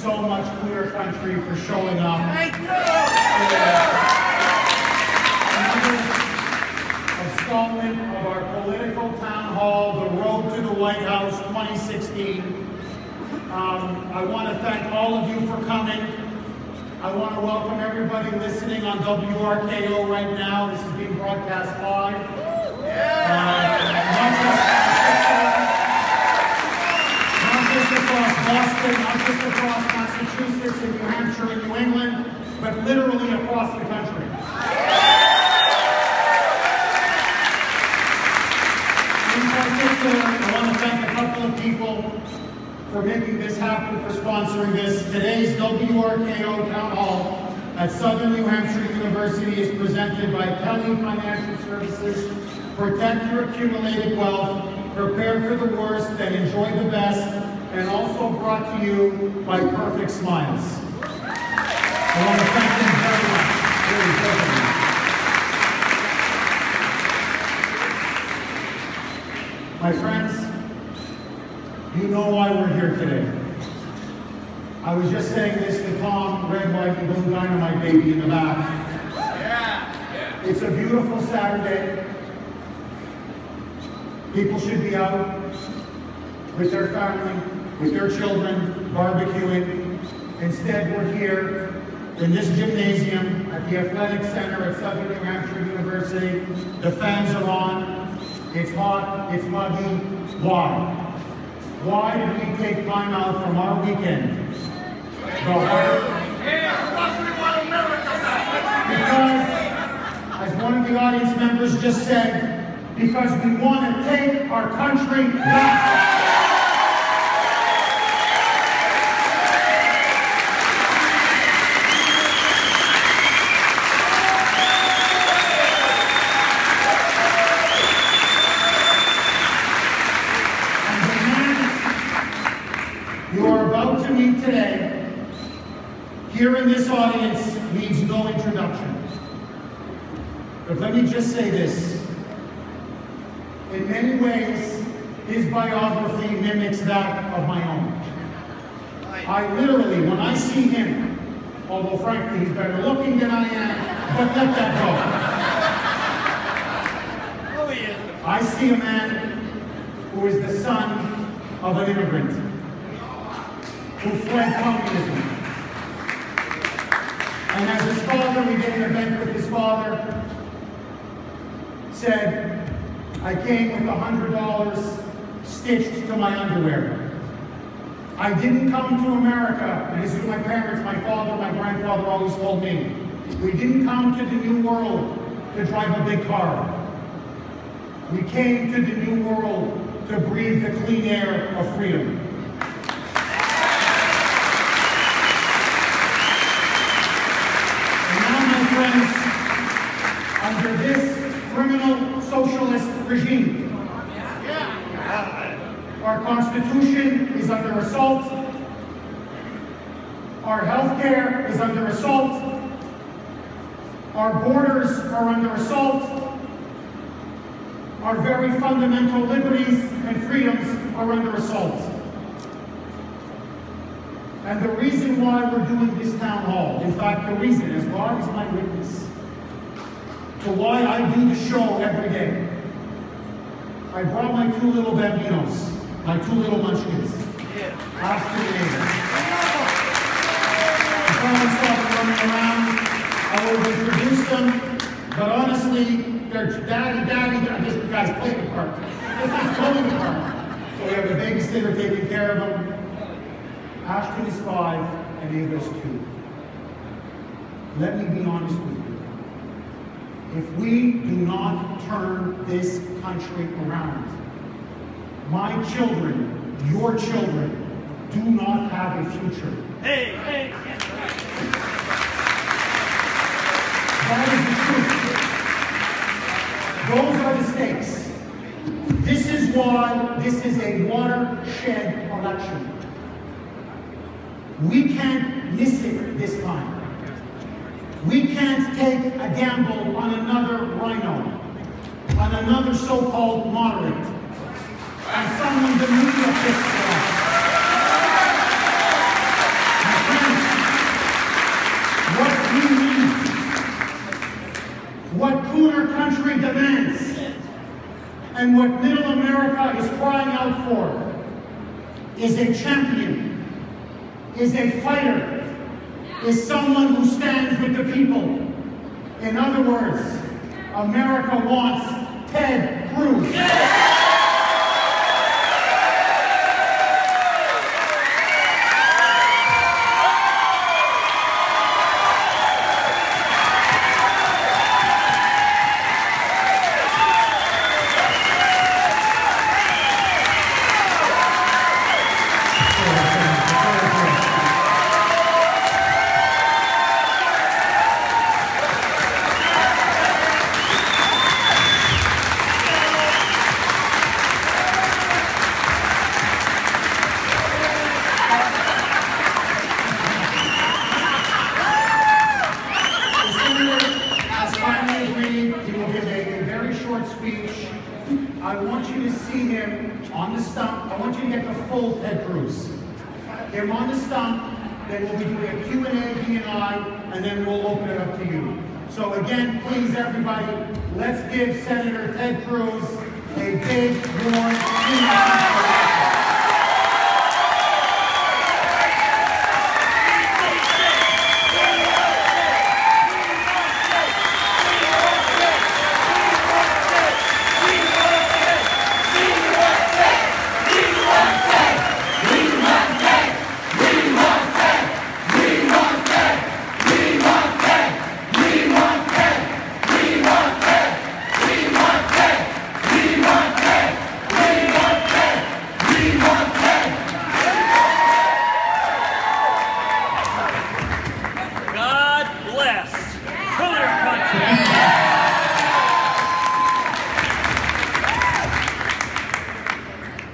so much, Kuhner country, for showing up. Thank you! Another installment of our political town hall, The Road to the White House 2016. I want to thank all of you for coming. I want to welcome everybody listening on WRKO right now. This is being broadcast live. Not just across Boston, not just across Massachusetts and New Hampshire and New England, but literally across the country. In particular, I want to thank a couple of people for making this happen, for sponsoring this. Today's WRKO Town Hall at Southern New Hampshire University is presented by Kelly Financial Services. Protect your accumulated wealth, prepare for the worst, and enjoy the best, and also brought to you by Perfect Smiles. I want to thank them very much. Really, my friends, you know why we're here today. I was just saying this to Tom, Red, White, and Blue Dynamite Baby in the back. Yeah. It's a beautiful Saturday. People should be out with their family, with their children, barbecuing. Instead, we're here in this gymnasium at the Athletic Center at Southern New Hampshire University. The fans are on. It's hot, it's muggy. Why? Why did we take time out from our weekend? Because, as one of the audience members just said, because we want to take our country back. Today, here in this audience, needs no introduction. But let me just say this. In many ways, his biography mimics that of my own. I literally, when I see him, although frankly he's better looking than I am, but let that go. I see a man who is the son of an immigrant, who fled communism. And as his father, we did an event with his father, said, I came with $100 stitched to my underwear. I didn't come to America, and this is what my parents, my father, my grandfather always told me. We didn't come to the New World to drive a big car. We came to the New World to breathe the clean air of freedom. Friends, under this criminal socialist regime, our Constitution is under assault, our health care is under assault, our borders are under assault, our very fundamental liberties and freedoms are under assault. And the reason why we're doing this town hall, in fact, the reason, as God is my witness, to why I do the show every day. I brought my two little bambinos, my two little munchkins. Last 2 days. I finally saw them running around. I will introduce them, but honestly, they're daddy, I guess the guys playing the part. This is playing the part. So we have the babysitter taking care of them. Ashton is 5 and Ava's 2. Let me be honest with you. If we do not turn this country around, my children, your children, do not have a future. Hey. That is the truth. Those are the stakes. This is why this is a watershed election. We can't miss it this time. We can't take a gamble on another rhino, on another so-called moderate, on someone the media picks for us. what Kuhner country demands and what middle America is crying out for is a champion, is a fighter, is someone who stands with the people. In other words, America wants Ted Cruz. I want you to see him on the stump. I want you to get the full Ted Cruz. Him on the stump, then we'll be doing a Q&A, he and I, and then we'll open it up to you. So again, please everybody, let's give Senator Ted Cruz a big, warm,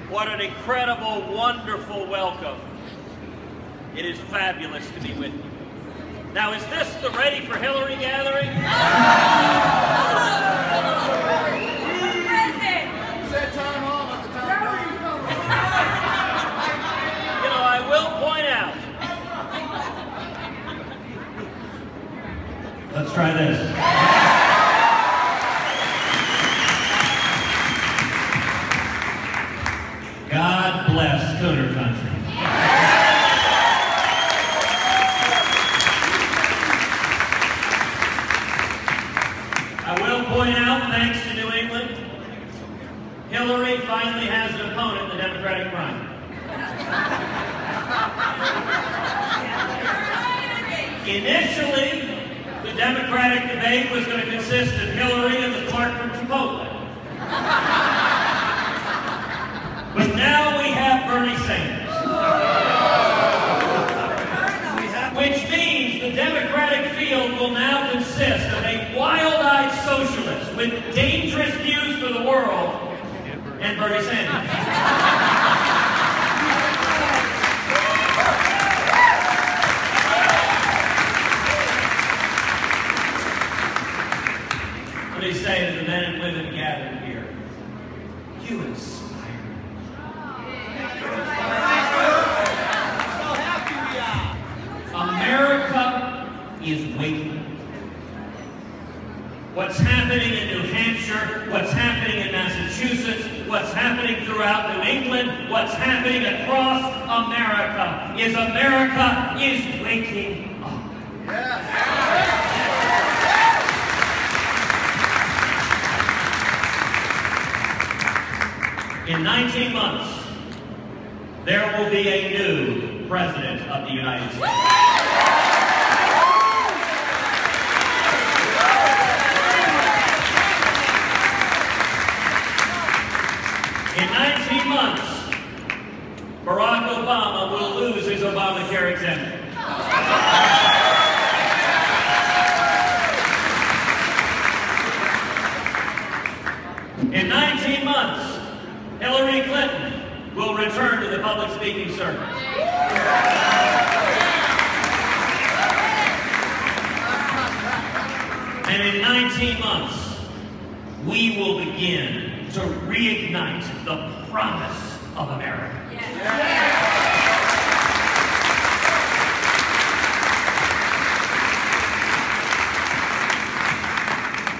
What an incredible, wonderful welcome. It is fabulous to be with you. Now, is this the Ready for Hillary gathering? You know, I will point out. Let's try this. God bless Kuhner country. I will point out, thanks to New England, Hillary finally has an opponent in the Democratic primary. Initially, the Democratic debate was going to consist of Hillary and the clerk from Chipotle. But now we have Bernie Sanders. Which means the Democratic field will now consist of a wild-eyed socialist with dangerous views for the world and Bernie Sanders. Let me say to the men and women gathered here, you inspire. America is waking. What's happening in New Hampshire, what's happening in Massachusetts, what's happening throughout New England, what's happening across America is waking up. In 19 months, there will be a new President of the United States. In 19 months, Barack Obama will lose his Obamacare exemption. In 19 months, Hillary Clinton will return to the public speaking circuit. And in 19 months, we will begin to reignite the promise of America.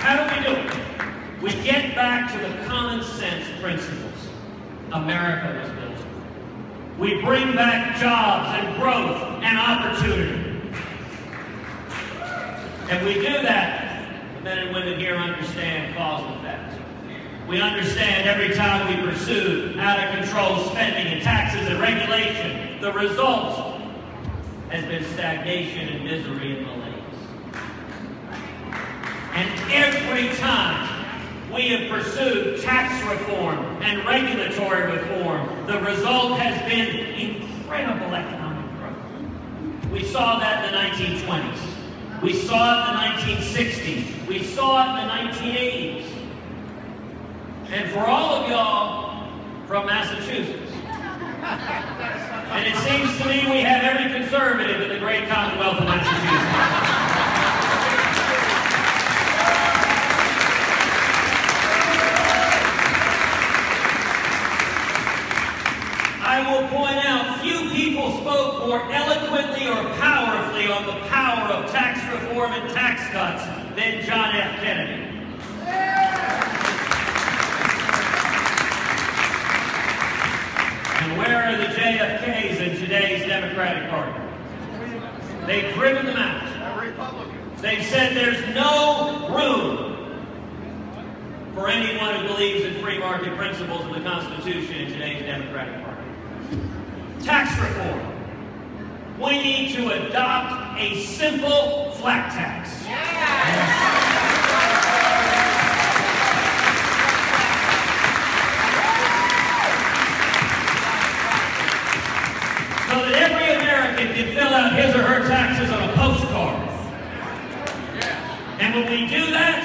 How do back to the common sense principles America was built on. We bring back jobs and growth and opportunity. And we do that, the men and women here understand cause and effect. We understand every time we pursue out-of-control spending and taxes and regulation, the result has been stagnation and misery and malaise. And every time we have pursued tax reform and regulatory reform, the result has been incredible economic growth. We saw that in the 1920s. We saw it in the 1960s. We saw it in the 1980s. And for all of y'all from Massachusetts, and it seems to me we have every conservative in the great Commonwealth of Massachusetts. I will point out, few people spoke more eloquently or powerfully on the power of tax reform and tax cuts than John F. Kennedy. And where are the JFKs in today's Democratic Party? They've driven them out. They've said there's no room for anyone who believes in free market principles of the Constitution in today's Democratic Party. Tax reform. We need to adopt a simple flat tax. So that every American can fill out his or her taxes on a postcard. And when we do that,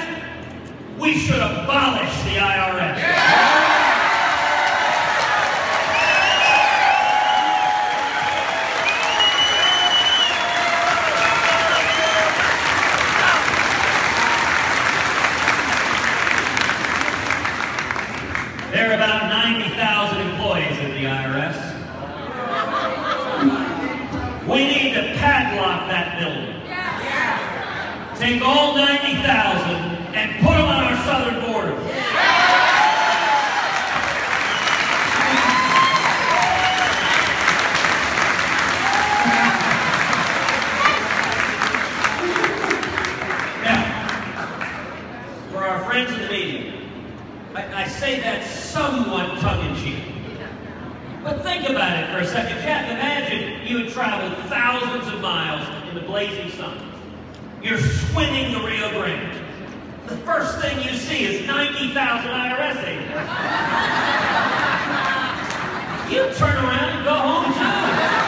we should abolish the IRS. There are about 90,000 employees at the IRS. We need to padlock that building. Take all 90,000 and put them on our southern border. Now, for our friends in the media, I say that somewhat tongue-in-cheek. But think about it for a second. Jeff, imagine you had traveled thousands of miles in the blazing sun. You're swimming the Rio Grande. The first thing you see is 90,000 IRS agents. You turn around and go home too.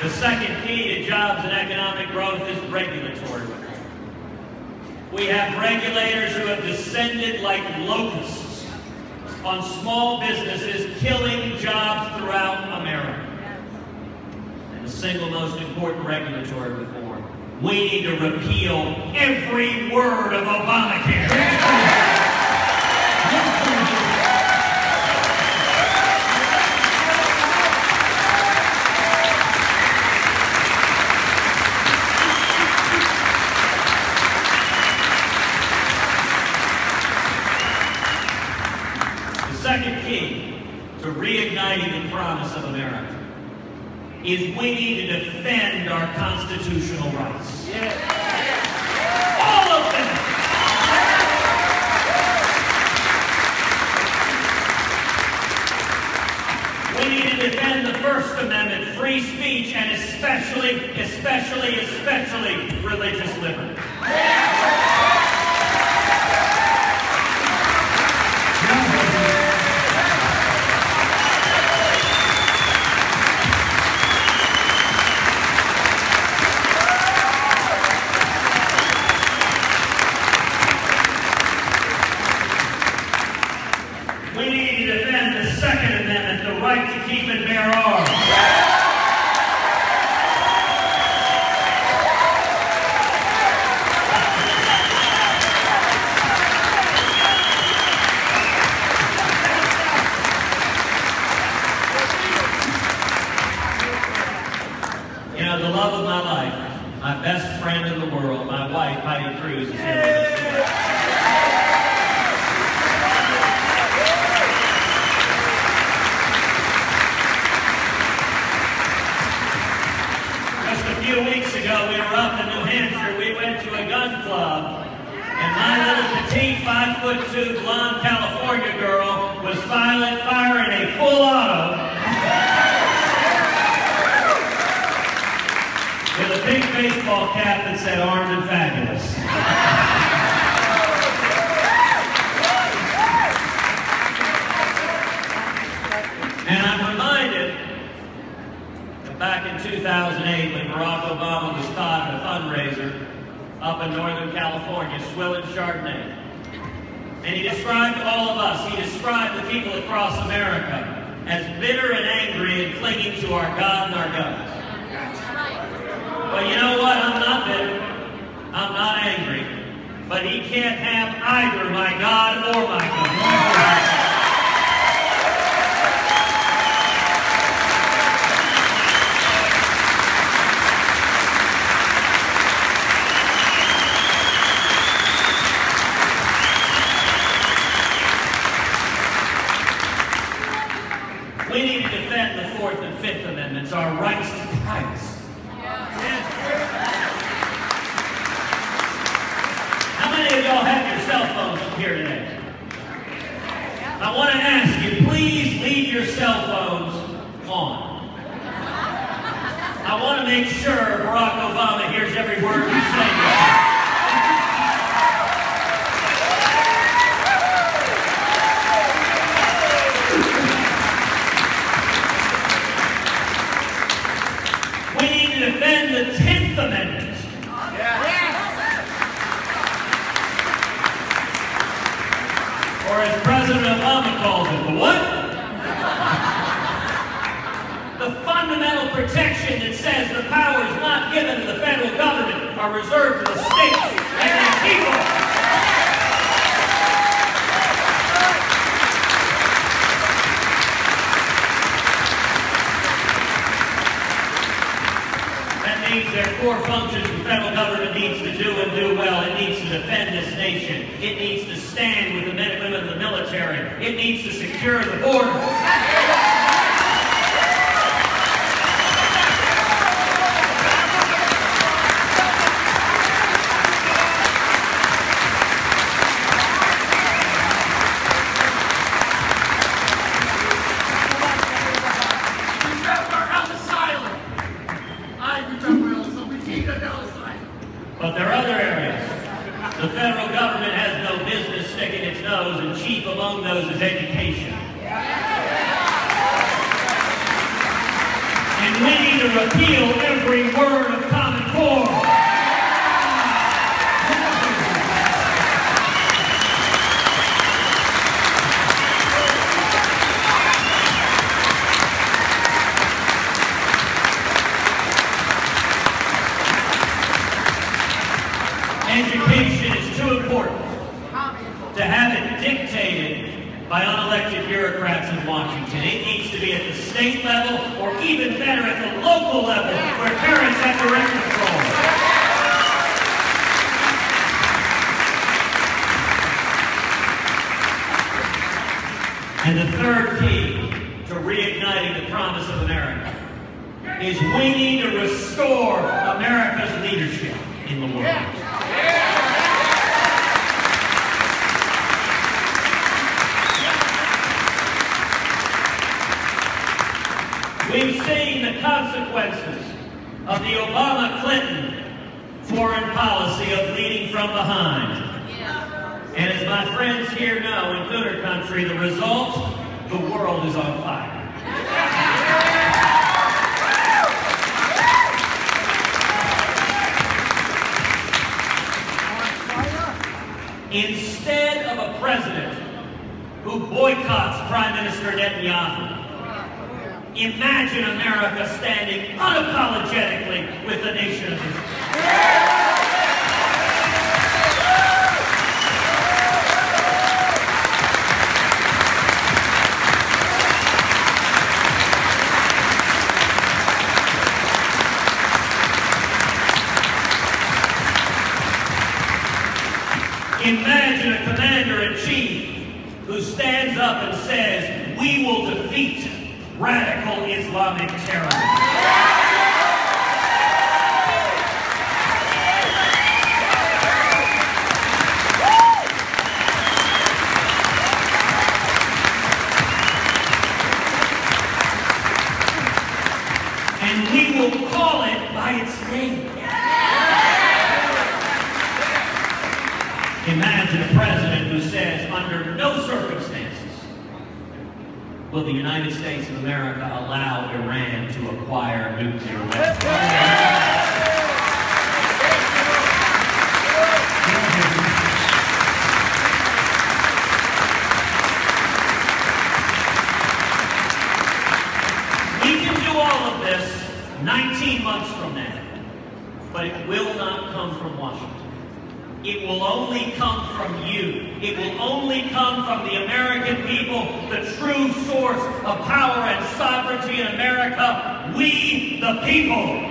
The second key to jobs and economic growth is regulatory reform. We have regulators who have descended like locusts on small businesses, killing jobs throughout America. And the single most important regulatory reform, we need to repeal every word of Obamacare. Second key to reigniting the promise of America is we need to defend our constitutional rights. All of them. We need to defend the First Amendment, free speech, and especially religious liberty. We need to defend the Second Amendment, the right to keep and bear arms. know, the love of my life, my best friend in the world, my wife, Cruz, is here with us today. Just a few weeks ago, we were up in New Hampshire. We went to a gun club, and my little petite 5'2" blonde California girl was firing a full auto with a big baseball cap that said "Armed and Fabulous." And I'm reminded that back in 2008, when Barack Obama was caught at a fundraiser up in Northern California, swilling Chardonnay. And he described all of us, he described the people across America as bitter and angry and clinging to our God and our guns. Well, you know what? I'm not bitter. I'm not angry. But he can't have either my God or my guns. We need to defend the Fourth and Fifth Amendments, our rights to privacy. How many of y'all have your cell phones up here today? I want to ask you, please leave your cell phones on. I want to make sure Barack Obama hears every word you say. Defend the 10th Amendment. Or as President Obama calls it, the what? The fundamental protection that says the powers not given to the federal government are reserved to the states and the people. Their core functions the federal government needs to do and do well. It needs to defend this nation. It needs to stand with the men and women of the military. It needs to secure the borders. But there are other areas. The federal government has no business sticking its nose, and chief among those is education. And we need to repeal every word of Common Core. Education is too important to have it dictated by unelected bureaucrats in Washington. It needs to be at the state level, or even better, at the local level, where parents have direct control. And the third key to reigniting the promise of America is we need to restore America's leadership in the world. We've seen the consequences of the Obama-Clinton foreign policy of leading from behind. And as my friends here know, in Kuhner country, the result, the world is on fire. Instead of a president who boycotts Prime Minister Netanyahu, imagine America standing unapologetically with the nation of Israel. commander-in-chief who stands up and says, "We will defeat radical Islamic terrorism." And we will call it by its name. Imagine a president who says, under no circumstances will the United States of America allow Iran to acquire nuclear weapons. We can do all of this 19 months from now, but it will not come from Washington. It will only come from you. It will only come from the American people, the true source of power and sovereignty in America, we the people.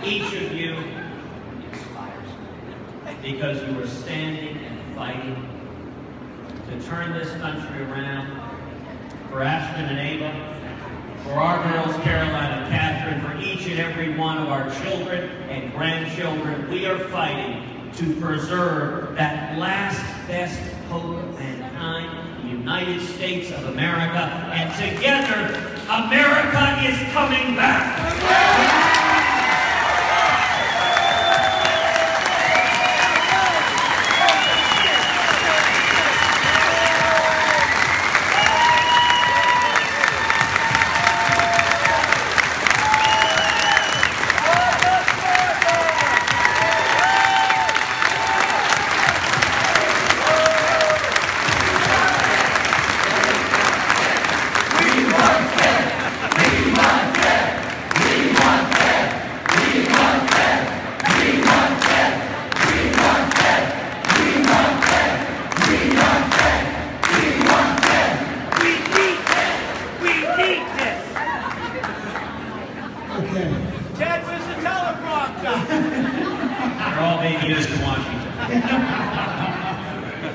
Each of you inspires me because you are standing and fighting to turn this country around. For Ashton and Ava, for our girls Caroline and Catherine, for each and every one of our children and grandchildren, we are fighting to preserve that last best hope of mankind, the United States of America, and together, America is coming back. Ted, where's the teleprompter? They're all being used in Washington.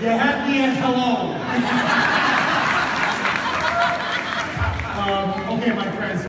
You had me at hello. Okay, my friends.